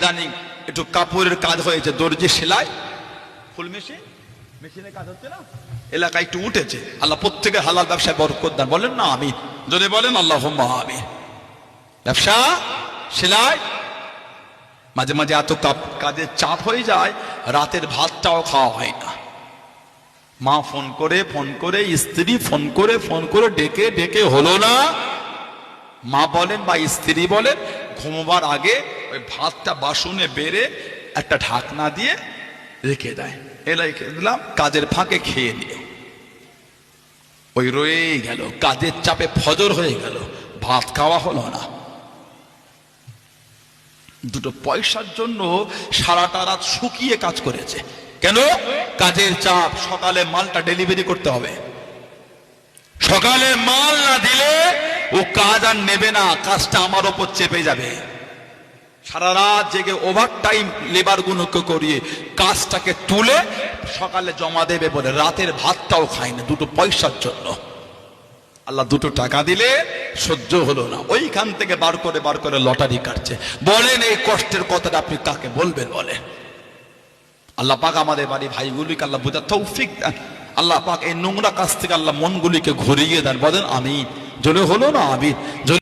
ইদানিং একটু কাপড়ের কাজ হয়েছে, দর্জি সেলাই, ফুল মেশিনের কাজ হচ্ছে না, এলাকায় একটু উঠেছে। আল্লাহ প্রত্যেকে হালাল ব্যবসায় বরকত দান, বলেন না আমিন। যদি বলেন আল্লাহুম্মা আমিন। ব্যবসা সেলাই, মাঝে মাঝে এত কাজের চাপ হয়ে যায়, রাতের ভাতটাও খাওয়া হয় না। মা ফোন করে স্ত্রী ফোন করে ডেকে ডেকে হলো না। মা বলেন বা স্ত্রী বলেন, ঘুমোবার আগে ওই ভাতটা বাসনে বেড়ে একটা ঢাকনা দিয়ে রেখে দেয়, রেখে দিলাম, কাজের ফাঁকে খেয়ে নিও। ওই রয়ে গেল, কাজের চাপে ফজর হয়ে গেল, ভাত খাওয়া হলো না। দুটো পয়সার জন্য সারাটা রাত শুকিয়ে কাজ করেছে। কেন? কাজের চাপ। সকালে মালটা ডেলিভারি করতে হবে, সকালে মাল না দিলে ও কাজ আর নেবে না, কাজটা আমার ওপর চেপে যাবে। সারা রাত জেগে ওভার টাইম লেবার গুলোকে করিয়ে কাজটাকে তুলে সকালে জমা দেবে বলে রাতের ভাতটাও খায় না, দুটো পয়সার জন্য। আল্লাহ দুটো টাকা দিলে সহ্য হলো না, ওইখান থেকে বার করে লটারি কাটছে। বলেন এই কষ্টের কথাটা আপনি কাকে বলবেন? বলে আল্লাহ পাক আমাদের বাড়ি ভাইগুলিকে আল্লাহ বোঝার তৌফিক দেন। আল্লাহ পাক এই নোংরা কাজ থেকে আল্লাহ মনগুলিকে ঘুরিয়ে দেন। বলেন আমিন। জোরে হলো না আমিন।